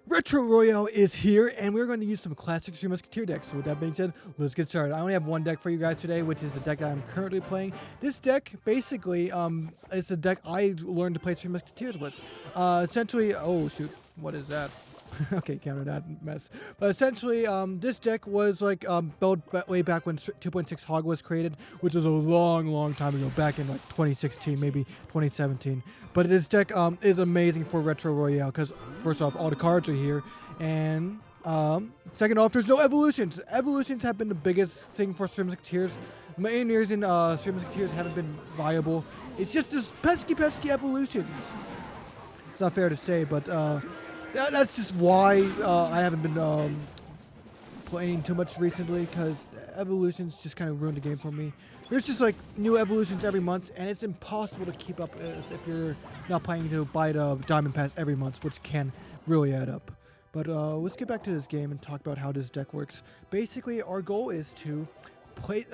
Retro Royale is here, and we're going to use some classic Three Musketeer decks. So with that being said, let's get started. I only have one deck for you guys today, which is the deck that I'm currently playing. This deck, basically, is a deck I learned to play Three Musketeers with. Essentially, oh shoot, what is that? Okay, counter that mess. But essentially, this deck was like built way back when 2.6 Hog was created, which was a long time ago, back in like 2016, maybe 2017. But this deck is amazing for Retro Royale because, first off, all the cards are here, and second off, there's no evolutions. Evolutions have been the biggest thing for Three Musketeers. Many years in Three Musketeers haven't been viable. It's just this pesky evolutions. It's not fair to say, but that's just why I haven't been playing too much recently, because evolutions just kind of ruined the game for me. There's just like new evolutions every month, and it's impossible to keep up if you're not planning to buy the Diamond Pass every month, which can really add up. But let's get back to this game and talk about how this deck works. Basically, our goal is to play.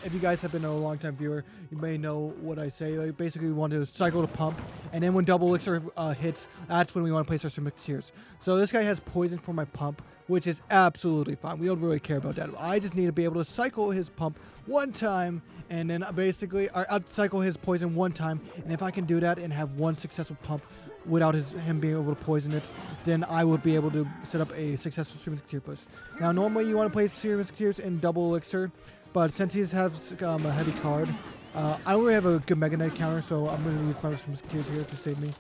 If you guys have been a long-time viewer, you may know what I say. Like, basically, we want to cycle the pump, and then when double elixir hits, that's when we want to place our Three Musketeers. So this guy has poison for my pump, which is absolutely fine. We don't really care about that. I just need to be able to cycle his pump one time, and then basically out-cycle his poison one time. And if I can do that and have one successful pump without him being able to poison it, then I would be able to set up a successful Three Musketeer push. Now, normally you want to place Three Musketeers in double elixir, but since he has a heavy card, I only have a good Mega Knight counter, so I'm going to use my Musketeers here to save me.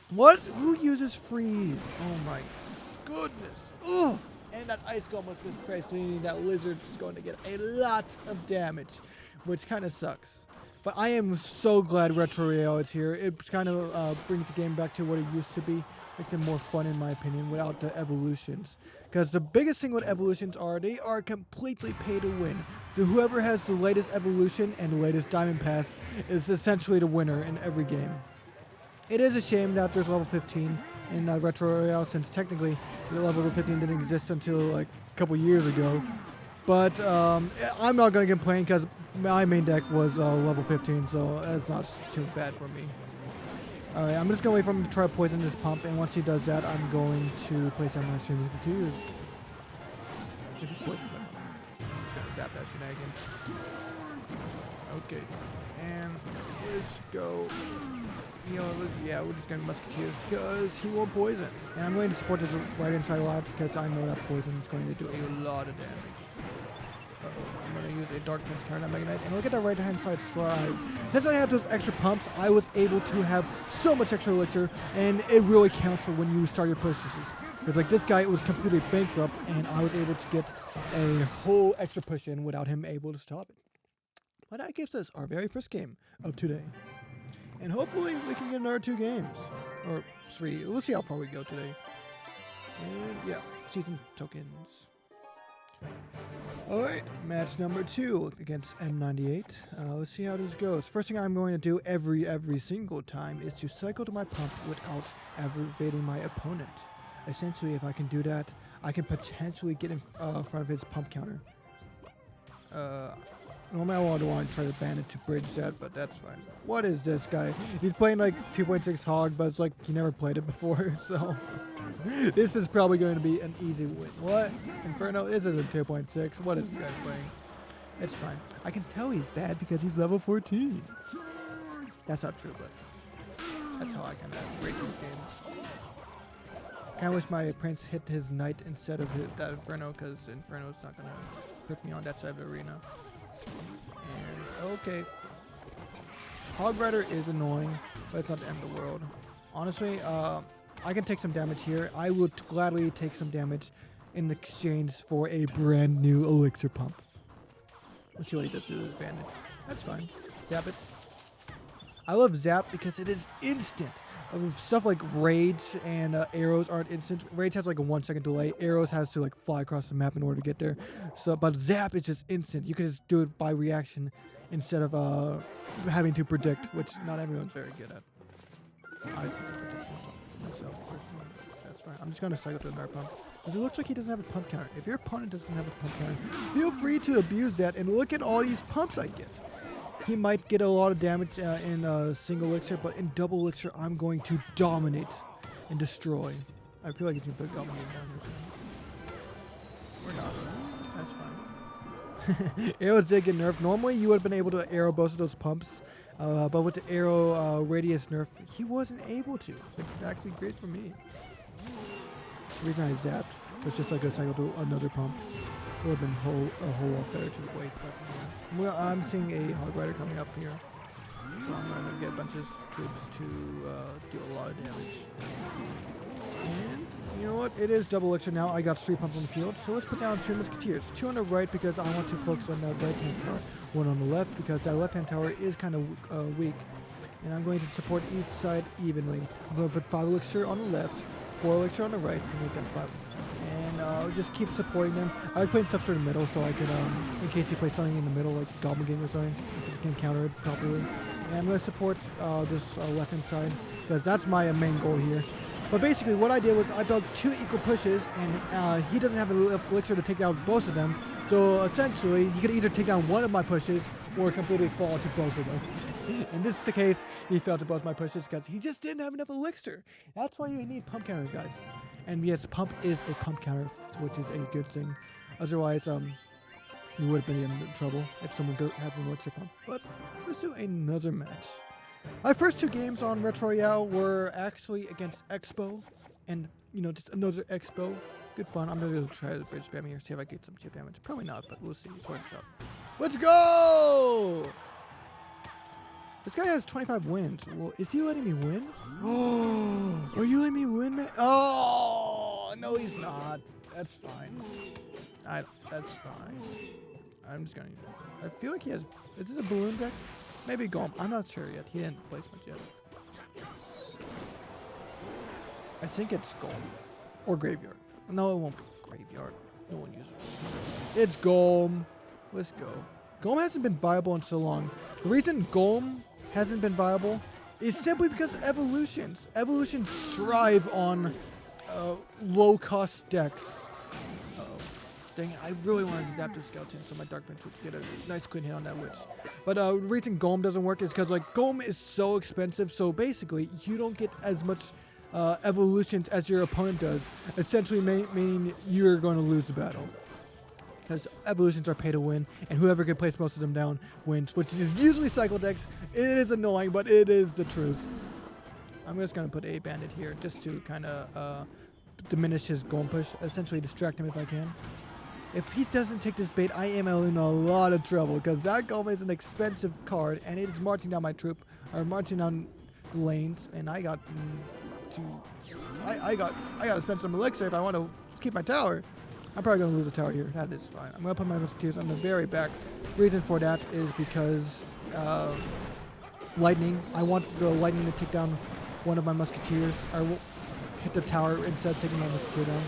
What? Who uses freeze? Oh my goodness. Ugh. And that Ice Golem was mispriced, meaning that Lizard is going to get a lot of damage, which kind of sucks. But I am so glad Retro Royale is here. It kind of brings the game back to what it used to be. Makes it more fun, in my opinion, without the evolutions. Because the biggest thing with evolutions are they are completely pay to win. So whoever has the latest evolution and the latest Diamond Pass is essentially the winner in every game. It is a shame that there's level 15 in Retro Royale, since technically the level 15 didn't exist until like a couple years ago. But I'm not going to complain because my main deck was level 15, so that's not too bad for me. Alright, I'm just going to wait for him to try to poison this pump, and once he does that, I'm going to place on my Three Musketeers. If he poisons them, I'm just going to zap that shenanigans. Okay, and let's go. You know, yeah, we're just going to Musketeers because he won't poison. And I'm going to support this right inside a lot because I know that poison is going to do a lot of damage. I'm going to use a Dark Prince card on Mega Knight. And look at that right hand side slide. Since I have those extra pumps, I was able to have so much extra elixir, and it really counts for when you start your pushes. Because like this guy was completely bankrupt, and I was able to get a whole extra push in without him able to stop it. But that gives us our very first game of today. And hopefully we can get another 2 games. Or 3. We'll see how far we go today. And yeah, season tokens. Alright, match number 2 against M98. Let's see how this goes. First thing I'm going to do every single time is to cycle to my pump without aggravating my opponent. Essentially, if I can do that, I can potentially get in front of his pump counter. Normally I would want to try to ban it to bridge that, but that's fine. What is this guy? He's playing like 2.6 Hog, but it's like he never played it before, so this is probably going to be an easy win. What? Inferno? This is a 2.6. What is this guy playing? It's fine. I can tell he's bad because he's level 14. That's not true, but that's how I kind of rate these games. Kind of wish my Prince hit his Knight instead of that Inferno, because Inferno's not going to hurt me on that side of the arena. And okay, Hog Rider is annoying, but it's not the end of the world. Honestly, I can take some damage here. I would gladly take some damage in exchange for a brand new elixir pump. Let's see what he does to this bandit. That's fine. Zap it. I love Zap because it is instant. Stuff like Rage and Arrows aren't instant. Rage has like a 1 second delay. Arrows has to like fly across the map in order to get there. So, but Zap is just instant. You can just do it by reaction instead of having to predict, which not everyone's very good at. I see the prediction myself personally. That's fine. I'm just going to cycle to another pump because it looks like he doesn't have a pump counter. If your opponent doesn't have a pump counter, feel free to abuse that and look at all these pumps I get. He might get a lot of damage in single elixir, but in double elixir, I'm going to dominate and destroy. I feel like he's gonna put Goblin Game down here soon. We're not. That's fine. Arrows did get nerfed. Normally you would have been able to arrow both of those pumps, but with the arrow radius nerf, he wasn't able to, which is actually great for me. The reason I zapped was just like a cycle to another pump. It would have been a whole lot better to wait. But well, I'm seeing a Hog Rider coming up here, so I'm going to get a bunch of troops to do a lot of damage. And you know what? It is double elixir now. I got 3 pumps on the field, so let's put down 3 musketeers. 2 on the right because I want to focus on the right-hand tower. 1 on the left because that left-hand tower is kind of weak, and I'm going to support each side evenly. I'm going to put 5 elixir on the left, 4 elixir on the right, and make that 5. And just keep supporting them. I like playing stuff through the middle so I can, in case he plays something in the middle, like Goblin Game or something, I can counter it properly. And I'm going to support this left-hand side because that's my main goal here. But basically what I did was I built 2 equal pushes, and he doesn't have enough elixir to take down both of them. So essentially, he could either take down one of my pushes or completely fall to both of them. In this case, he failed to both my pushes because he just didn't have enough elixir. That's why you need pump counters, guys. And yes, pump is a pump counter, which is a good thing. Otherwise, you would have been in trouble if someone has an elixir pump. But let's do another match. My first 2 games on Retro Royale were actually against Expo, and you know, just another Expo. Good fun. I'm gonna try the bridge spam here, see if I get some chip damage. Probably not, but we'll see. It's worth it out. Let's go! This guy has 25 wins. Well, is he letting me win? Oh, are you letting me win, man? Oh, no, he's not. That's fine. That's fine. I'm just gonna. I feel like he has. Is this a balloon deck? Maybe Golem. I'm not sure yet. He didn't place much yet. I think it's Golem. Or Graveyard. No, it won't be Graveyard. No one uses it. It's Golem. Let's go. Golem hasn't been viable in so long. The reason Golem hasn't been viable is simply because of evolutions. Evolutions thrive on low-cost decks. Dang it, I really wanted to zap the skeleton so my Dark Prince would get a nice clean hit on that witch. But the reason Golem doesn't work is because like Golem is so expensive, so basically you don't get as much evolutions as your opponent does, essentially meaning you're going to lose the battle. Because evolutions are pay to win, and whoever can place most of them down wins, which is usually cycle decks. It is annoying, but it is the truth. I'm just going to put a bandit here just to kind of diminish his Golem push, essentially distract him if I can. If he doesn't take this bait, I am in a lot of trouble because that Golem is an expensive card and it is marching down my troop, or marching down the lanes, and I got I gotta spend some elixir if I want to keep my tower. I'm probably gonna lose a tower here. That is fine. I'm gonna put my musketeers on the very back. Reason for that is because lightning. I want the lightning to take down one of my musketeers. I will hit the tower instead of taking my musketeer down.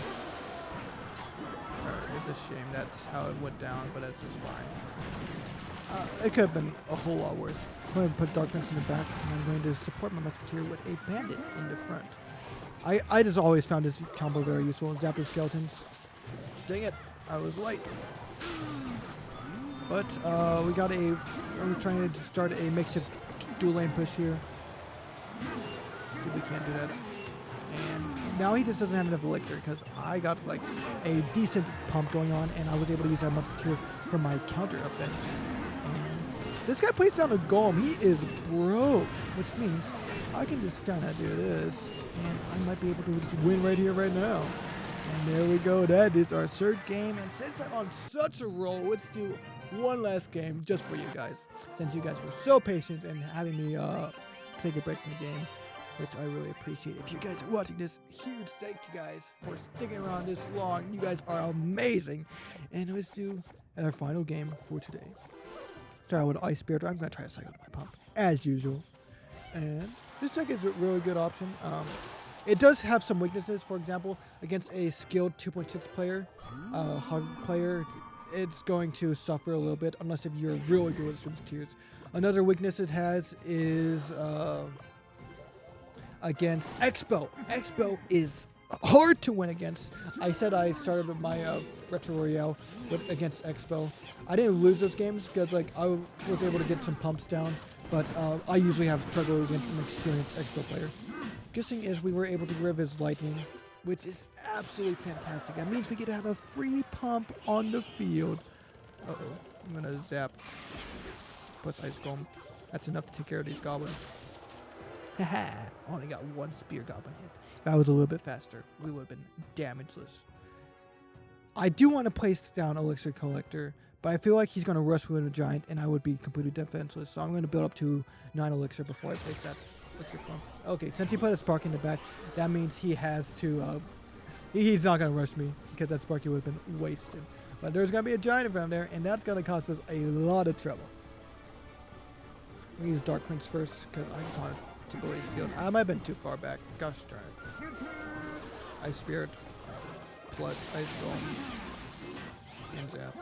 It's a shame that's how it went down, but that's just fine. It could have been a whole lot worse. I'm going to put Dark Prince in the back, and I'm going to support my musketeer with a bandit in the front. I just always found this combo very useful. Zap the skeletons. Dang it, I was late. But we got we're trying to start a makeshift dual lane push here. See if we can't do that. And now he just doesn't have enough elixir because I got like a decent pump going on, and I was able to use that musketeer for my counter offense. And this guy plays down a Golem. He is broke, which means I can just kind of do this, and I might be able to just win right here, right now. And there we go. That is our 3rd game. And since I'm on such a roll, let's do one last game just for you guys. Since you guys were so patient and having me take a break from the game, which I really appreciate. If you guys are watching this, huge thank you guys for sticking around this long. You guys are amazing. And let's do our final game for today. Sorry, with Ice Spirit. I'm going to try to cycle my pump, as usual. And this deck is a really good option. It does have some weaknesses. For example, against a skilled 2.6 player, hug player, it's going to suffer a little bit, unless if you're really good with Musketeers. Another weakness it has is against Expo. Expo is hard to win against. I said I started my Retro Royale against Expo. I didn't lose those games because like I was able to get some pumps down, but I usually have struggled against an experienced Expo player. Good thing is we were able to get rid of his lightning, which is absolutely fantastic. That means we get to have a free pump on the field. Uh-oh. I'm going to zap. Plus Ice Golem. That's enough to take care of these goblins. Haha. Only got one spear goblin hit. If I was a little bit faster, we would have been damageless. I do want to place down Elixir Collector, but I feel like he's going to rush with a giant, and I would be completely defenseless. So I'm going to build up to 9 Elixir before I place that Elixir pump. Okay, since he put a Spark in the back, that means he has to... he's not going to rush me, because that Sparky would have been wasted. But there's going to be a giant in front of there, and that's going to cost us a lot of trouble. We use Dark Prince first, because I just wanted to go his field. I might have been too far back. Gosh darn it. Ice Spirit plus Ice Golem and Zap.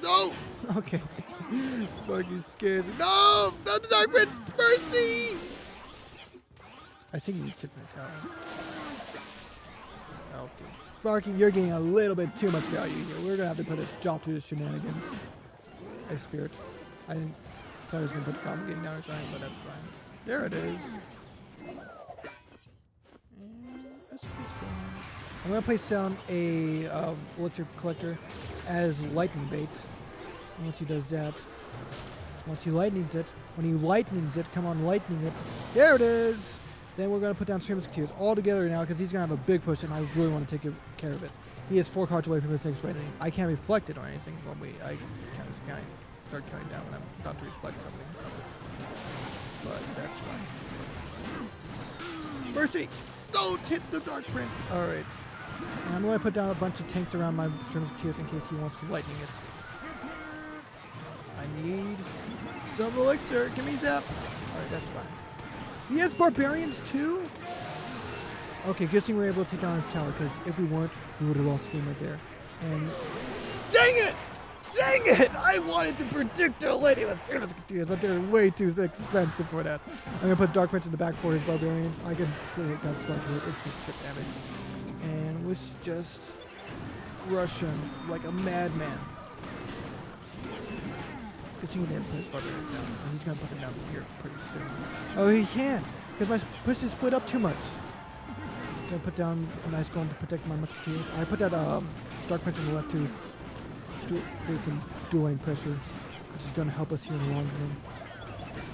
No! Okay. Sparky scares me. No! Not the Dark Prince! Mercy! I think you tipped my tower. Okay. Sparky, you're getting a little bit too much value here. We're gonna have to put a stop to the shenanigans. Ice Spirit. I didn't thought I was gonna put the Goblin getting down or something, but that's fine. There it is. I'm going to place down a Elixir Collector as lightning bait. And once he does that, once he lightnings it, come on, lightning it. There it is! Then we're going to put down Three Musketeers all together now because he's going to have a big push and I really want to take care of it. He is 4 cards away from his next rating. I can't reflect it or anything. Well, I can't just start counting down when I'm about to reflect something. But that's fine. Mercy! Don't hit the Dark Prince! Alright. And I'm going to put down a bunch of tanks around my Three Musketeers in case he wants to lightning it. I need some elixir. Give me Zap! Alright, that's fine. He has barbarians too? Okay, good thing we were able to take down his tower, because if we weren't, we would have lost the game right there. And dang it! Dang it! I wanted to predict a lady with Three Musketeers, but they're way too expensive for that. I'm gonna put Dark Prince in the back for his barbarians. I can see that's what it's just chip damage. And let's just rush him like a madman. Good thing he didn't put his barbarians down. And he's gonna put them down here pretty soon. Oh, he can't! Because my push is split up too much. I'm gonna put down a nice golem to protect my Musketeers. I put that Dark Prince on the left to create some dual lane pressure, which is going to help us here in the long run.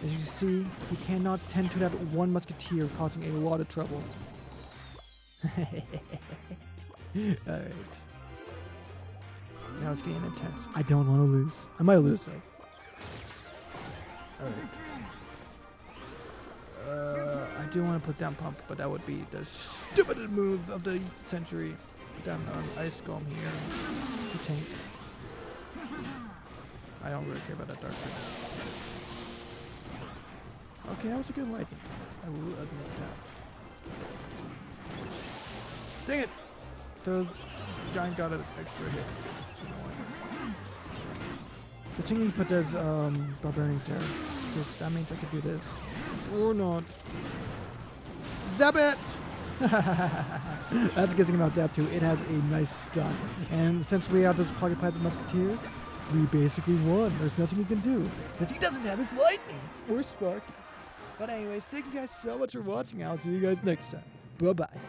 As you can see, he cannot tend to that one Musketeer, causing a lot of trouble. Alright. Now it's getting intense. I don't want to lose. I might lose though. Alright. I do want to put down Pump, but that would be the stupidest move of the century. Put down Ice Golem here to tank. I don't really care about that Dark Prince. Okay, that was a good lightning. I will admit that. Dang it! The giant got an extra hit. The thing you put those barbarians there, because that means I could do this. Or not. Zap it! That's a good thing about Zap 2. It has a nice stun. And since we have those pocket pads of Musketeers, we basically won. There's nothing we can do. Because he doesn't have his lightning. Or Sparky. But anyways, thank you guys so much for watching. I'll see you guys next time. Bye-bye.